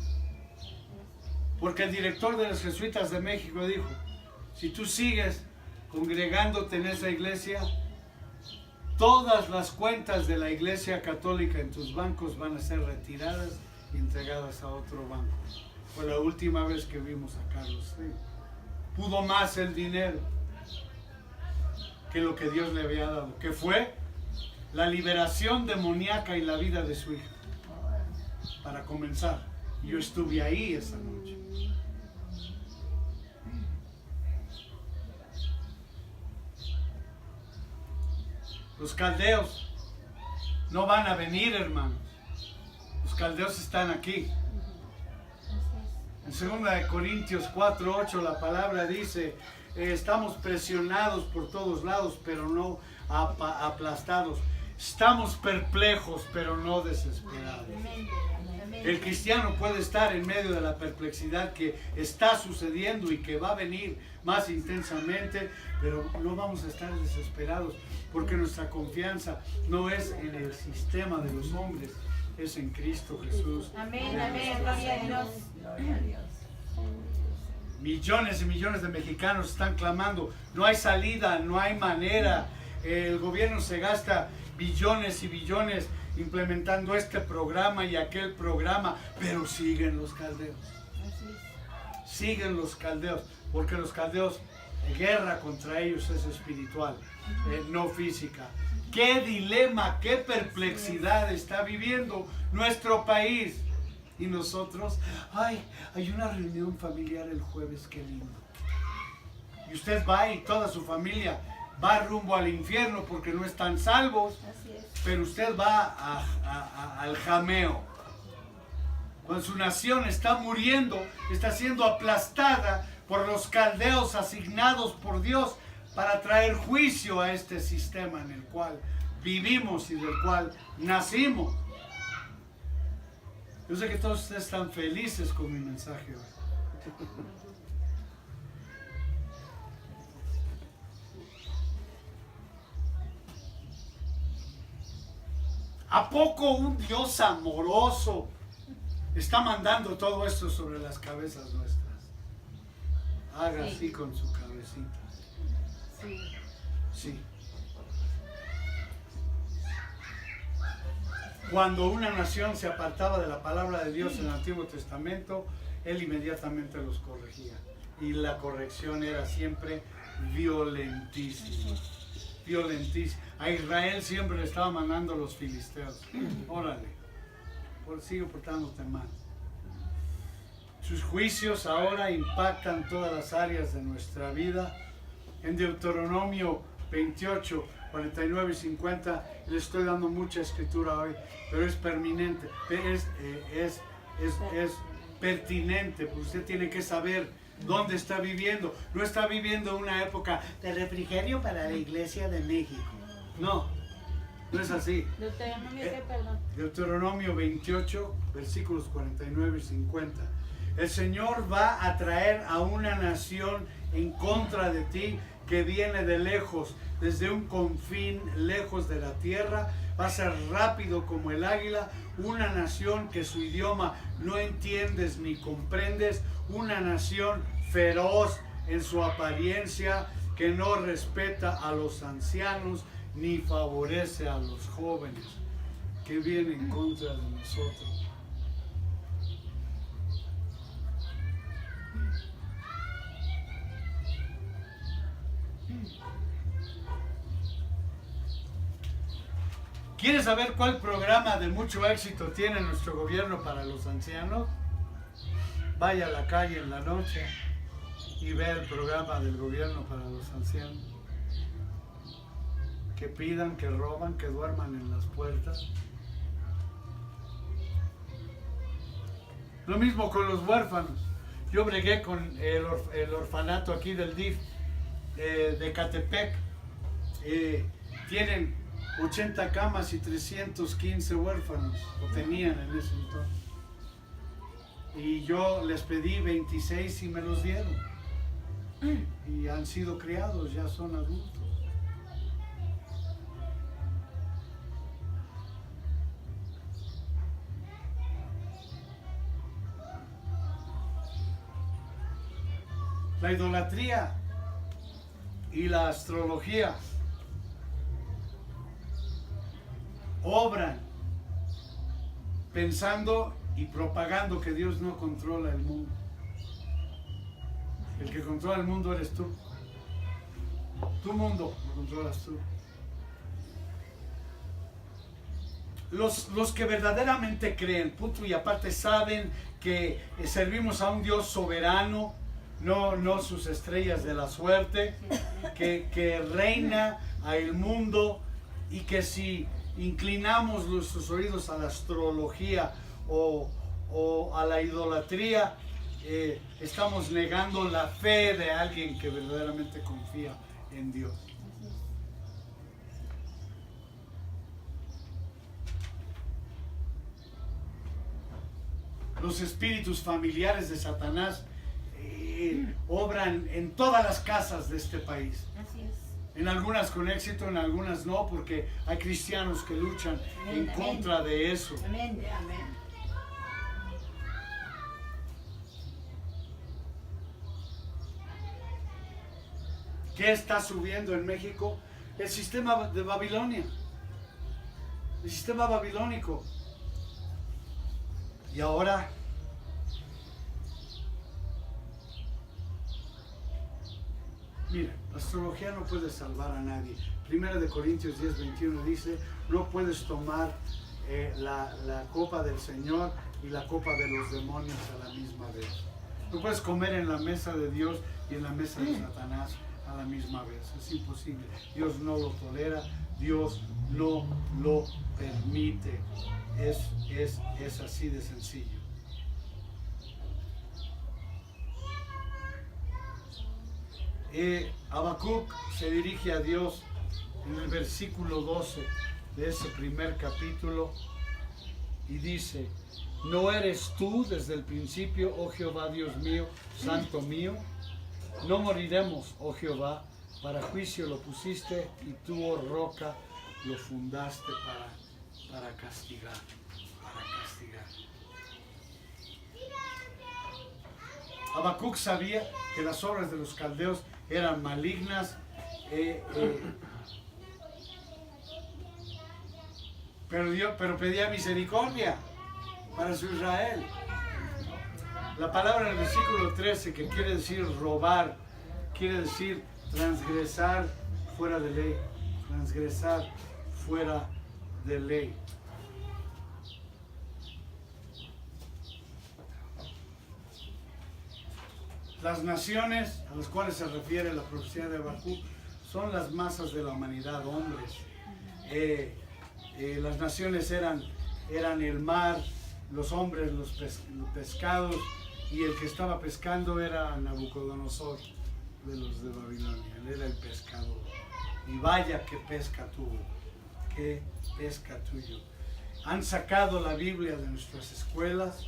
Porque el director de los jesuitas de México dijo: si tú sigues congregándote en esa iglesia, todas las cuentas de la iglesia católica en tus bancos van a ser retiradas y entregadas a otro banco. Fue la última vez que vimos a Carlos Slim. Pudo más el dinero que lo que Dios le había dado, que fue la liberación demoníaca y la vida de su hija. Para comenzar, yo estuve ahí esa noche. Los caldeos no van a venir, hermanos. Los caldeos están aquí. En 2 Corintios 4:8 la palabra dice: estamos presionados por todos lados, pero no aplastados. Estamos perplejos, pero no desesperados. El cristiano puede estar en medio de la perplejidad que está sucediendo y que va a venir más intensamente, pero no vamos a estar desesperados, porque nuestra confianza no es en el sistema de los hombres, es en Cristo Jesús. Amén, amén, gloria a Dios. Millones y millones de mexicanos están clamando: no hay salida, no hay manera. El gobierno se gasta billones y billones implementando este programa y aquel programa, pero siguen los caldeos. Siguen los caldeos, porque los caldeos, guerra contra ellos es espiritual, no física. Qué dilema, qué perplejidad está viviendo nuestro país. Y nosotros, ay, hay una reunión familiar el jueves, qué lindo. Y usted va y toda su familia va rumbo al infierno porque no están salvos. Pero usted va al jameo. Cuando su nación está muriendo, está siendo aplastada por los caldeos asignados por Dios para traer juicio a este sistema en el cual vivimos y del cual nacimos. Yo sé que todos ustedes están felices con mi mensaje hoy. ¿A poco un Dios amoroso está mandando todo esto sobre las cabezas nuestras? Haga así con su cabecita. Sí. Sí. Cuando una nación se apartaba de la palabra de Dios en el Antiguo Testamento, Él inmediatamente los corregía. Y la corrección era siempre violentísima. Violentísima. A Israel siempre le estaba mandando los filisteos. Órale, sigue portándote mal. Sus juicios ahora impactan todas las áreas de nuestra vida. En Deuteronomio 28, 49 y 50, le estoy dando mucha escritura hoy, pero es pertinente, es pertinente, porque usted tiene que saber dónde está viviendo. No está viviendo una época de refrigerio para la iglesia de México. No, no es así. Deuteronomio, ¿qué, perdón? Deuteronomio 28, versículos 49 y 50. El Señor va a traer a una nación en contra de ti que viene de lejos, desde un confín lejos de la tierra. Va a ser rápido como el águila, una nación que su idioma no entiendes ni comprendes, una nación feroz en su apariencia, que no respeta a los ancianos ni favorece a los jóvenes, que viene en contra de nosotros. ¿Quieres saber cuál programa de mucho éxito tiene nuestro gobierno para los ancianos? Vaya a la calle en la noche y ve el programa del gobierno para los ancianos. Que pidan, que roban, que duerman en las puertas. Lo mismo con los huérfanos. Yo bregué con el orfanato aquí del DIF de Catepec. Tienen 80 camas y 315 huérfanos, o tenían en ese entonces. Y yo les pedí 26 y me los dieron. Y han sido criados, ya son adultos. La idolatría y la astrología obran pensando y propagando que Dios no controla el mundo. El que controla el mundo eres tú. Tu mundo lo controlas tú. Los que verdaderamente creen, punto y aparte, saben que servimos a un Dios soberano, no sus estrellas de la suerte, que reina al mundo, y que si inclinamos nuestros oídos a la astrología o a la idolatría, estamos negando la fe de alguien que verdaderamente confía en Dios. Los espíritus familiares de Satanás obran en todas las casas de este país. Así es. En algunas con éxito, en algunas no, porque hay cristianos que luchan en contra de eso. Amén. Amén. ¿Qué está subiendo en México? El sistema de Babilonia. El sistema babilónico. Y ahora mira, la astrología no puede salvar a nadie. Primera de Corintios 10, 21 dice: no puedes tomar la copa del Señor y la copa de los demonios a la misma vez. No puedes comer en la mesa de Dios y en la mesa de Satanás a la misma vez. Es imposible. Dios no lo tolera. Dios no lo permite. Es así de sencillo. Habacuc se dirige a Dios en el versículo 12 de ese primer capítulo y dice: ¿no eres tú desde el principio, oh Jehová Dios mío, santo mío? No moriremos, oh Jehová, para juicio lo pusiste, y tú, oh roca, lo fundaste para castigar, para castigar. Habacuc sabía que las obras de los caldeos eran malignas, pero pedía misericordia para su Israel. La palabra en el versículo 13, que quiere decir robar, quiere decir transgresar fuera de ley, transgresar fuera de ley. Las naciones a las cuales se refiere la profecía de Habacuc son las masas de la humanidad, hombres. Las naciones eran el mar, los hombres, los pescados, y el que estaba pescando era Nabucodonosor de los de Babilonia. Él era el pescador. Y vaya que pesca tuvo, que pesca tuyo. Han sacado la Biblia de nuestras escuelas,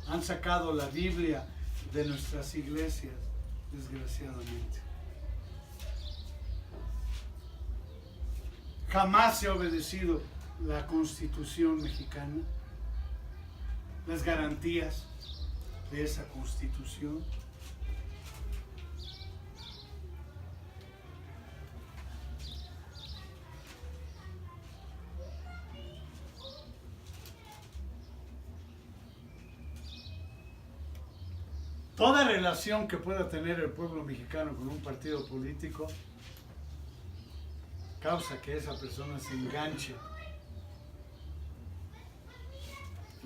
han sacado la Biblia de nuestras iglesias, desgraciadamente. Jamás se ha obedecido la Constitución mexicana, las garantías de esa Constitución. Toda relación que pueda tener el pueblo mexicano con un partido político causa que esa persona se enganche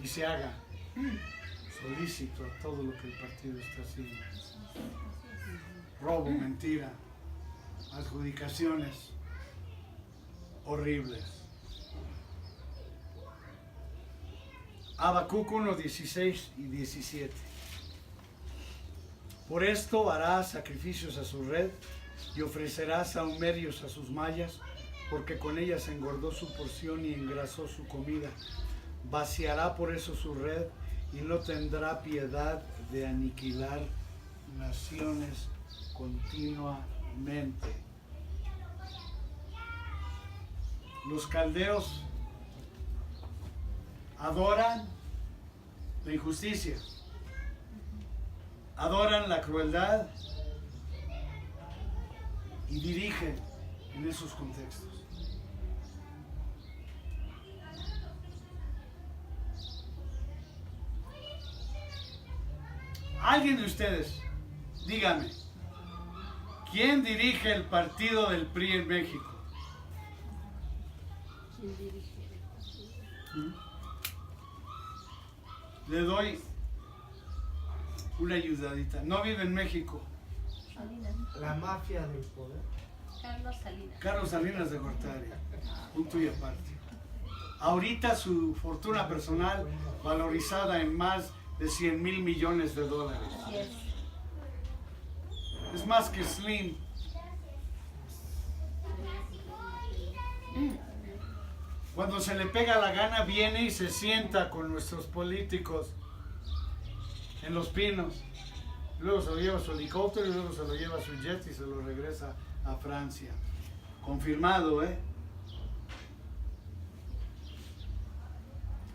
y se haga solícito a todo lo que el partido está haciendo. Robo, mentira, adjudicaciones horribles. Habacuc 1, 16 y 17. Por esto harás sacrificios a su red y ofrecerás sahumerios a sus mallas, porque con ellas engordó su porción y engrasó su comida. Vaciará por eso su red y no tendrá piedad de aniquilar naciones continuamente. Los caldeos adoran la injusticia, adoran la crueldad y dirigen en esos contextos. Alguien de ustedes, dígame, ¿quién dirige el partido del PRI en México? ¿Quién dirige el partido? Le doy una ayudadita. No vive en México. Salinas. La mafia del poder. Carlos Salinas. Carlos Salinas de Gortari, punto y aparte. Ahorita su fortuna personal valorizada en más de 100,000 millones de dólares. Así es. Es más que Slim. Cuando se le pega la gana viene y se sienta con nuestros políticos en Los Pinos. Luego se lo lleva su helicóptero y luego se lo lleva su jet y se lo regresa a Francia. Confirmado, ¿eh?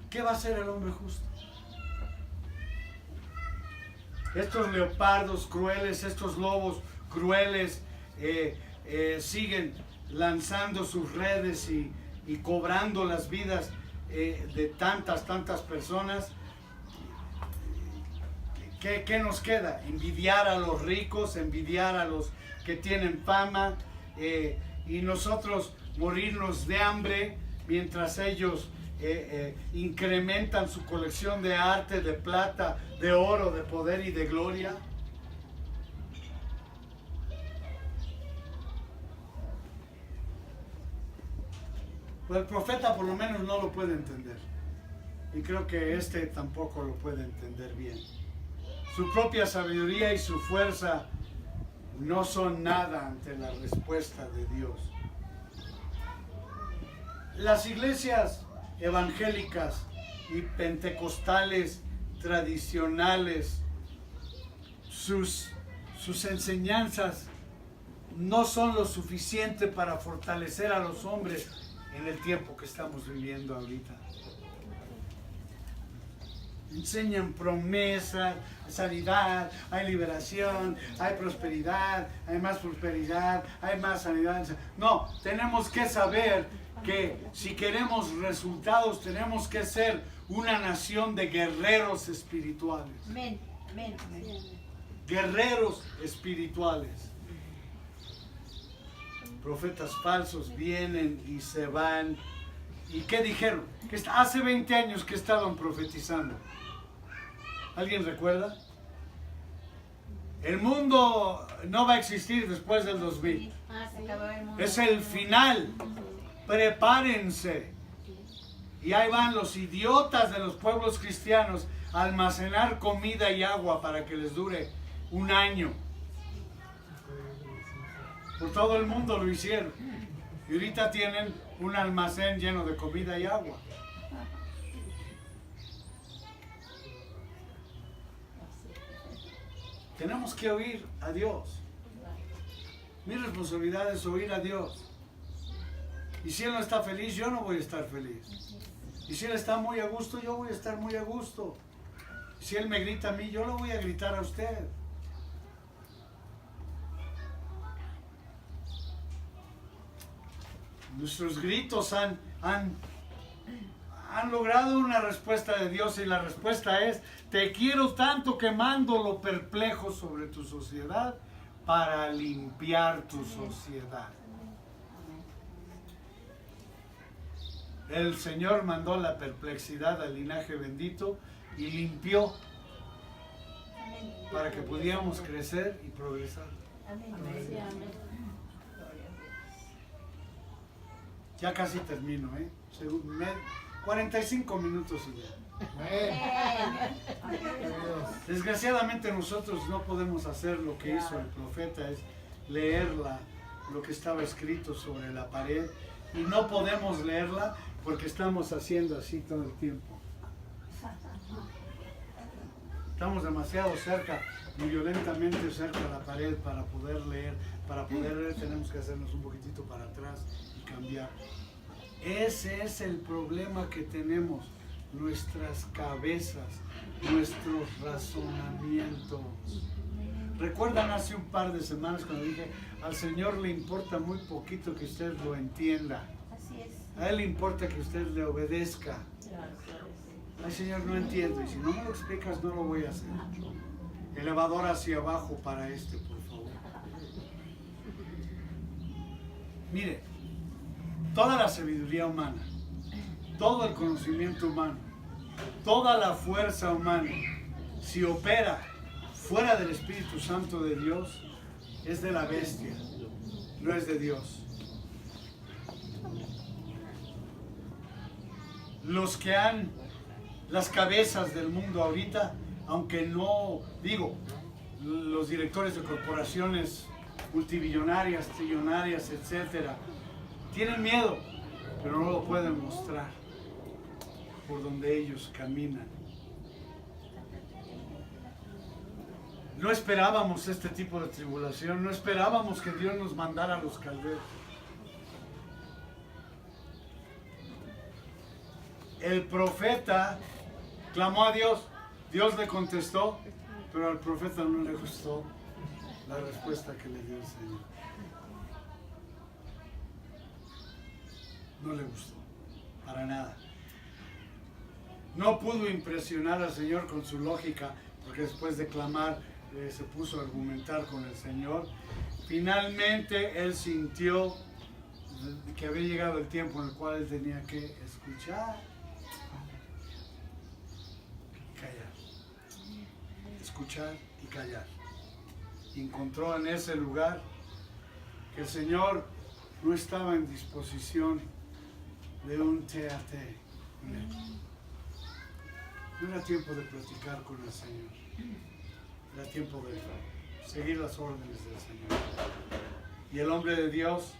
¿Qué va a hacer el hombre justo? Estos leopardos crueles, estos lobos crueles siguen lanzando sus redes y cobrando las vidas de tantas personas. ¿Qué nos queda? Envidiar a los ricos, envidiar a los que tienen fama y nosotros morirnos de hambre mientras ellos incrementan su colección de arte, de plata, de oro, de poder y de gloria. Pues el profeta por lo menos no lo puede entender. Y creo que este tampoco lo puede entender bien. Su propia sabiduría y su fuerza no son nada ante la respuesta de Dios. Las iglesias evangélicas y pentecostales tradicionales, sus enseñanzas no son lo suficiente para fortalecer a los hombres en el tiempo que estamos viviendo ahorita. Enseñan promesas, sanidad, hay liberación, hay prosperidad, hay más prosperidad, hay más sanidad. No, tenemos que saber que si queremos resultados, tenemos que ser una nación de guerreros espirituales. Amén. Amén. Guerreros espirituales. Profetas falsos vienen y se van. ¿Y qué dijeron? Que hace 20 años que estaban profetizando. ¿Alguien recuerda? El mundo no va a existir después del 2000. Se acabó el mundo. Es el final. Prepárense. Y ahí van los idiotas de los pueblos cristianos a almacenar comida y agua para que les dure un año. Por todo el mundo lo hicieron. Y ahorita tienen un almacén lleno de comida y agua. Tenemos que oír a Dios. Mi responsabilidad es oír a Dios. Y si Él no está feliz, yo no voy a estar feliz. Y si Él está muy a gusto, yo voy a estar muy a gusto. Si Él me grita a mí, yo lo voy a gritar a usted. Nuestros gritos han logrado una respuesta de Dios, y la respuesta es: te quiero tanto que mando lo perplejo sobre tu sociedad para limpiar tu sociedad. El Señor mandó la perplejidad al linaje bendito y limpió para que pudiéramos crecer y progresar. Amén. Amén. Ya casi termino, 45 minutos y ya. Desgraciadamente nosotros no podemos hacer lo que hizo el profeta, es leerla, lo que estaba escrito sobre la pared, y no podemos leerla porque estamos haciendo así todo el tiempo. Estamos demasiado cerca y violentamente cerca de la pared para poder leer. Para poder leer tenemos que hacernos un poquitito para atrás y cambiar. Ese es el problema que tenemos. Nuestras cabezas, nuestros razonamientos. ¿Recuerdan hace un par de semanas cuando dije: al Señor le importa muy poquito que usted lo entienda? Así es. A Él le importa que usted le obedezca. Ay, Señor, no entiendo, y si no me lo explicas, no lo voy a hacer. Elevador hacia abajo para por favor. Mire, toda la sabiduría humana, todo el conocimiento humano, toda la fuerza humana, si opera fuera del Espíritu Santo de Dios, es de la bestia, no es de Dios. Los que han las cabezas del mundo ahorita, aunque no, digo, los directores de corporaciones multimillonarias, trillonarias, etcétera, tienen miedo, pero no lo pueden mostrar por donde ellos caminan. No esperábamos este tipo de tribulación, no esperábamos que Dios nos mandara a los caldeos. El profeta clamó a Dios, Dios le contestó, pero al profeta no le gustó la respuesta que le dio el Señor. No le gustó, para nada. No pudo impresionar al Señor con su lógica, porque después de clamar se puso a argumentar con el Señor. Finalmente él sintió que había llegado el tiempo en el cual él tenía que escuchar. Escuchar y callar. Y encontró en ese lugar que el Señor no estaba en disposición de un té-a-té. No era tiempo de platicar con el Señor, era tiempo de seguir las órdenes del Señor. Y el hombre de Dios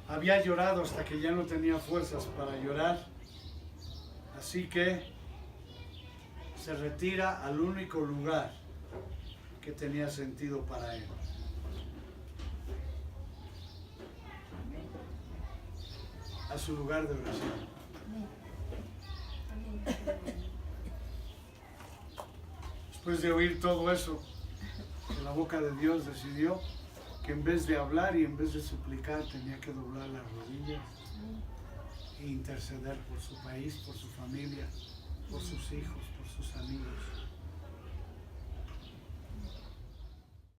había llorado hasta que ya no tenía fuerzas para llorar, así que se retira al único lugar que tenía sentido para él. a su lugar de oración. Después de oír todo eso, de la boca de Dios decidió que en vez de hablar y en vez de suplicar tenía que doblar las rodillas e interceder por su país, por su familia, por sus hijos, por sus amigos.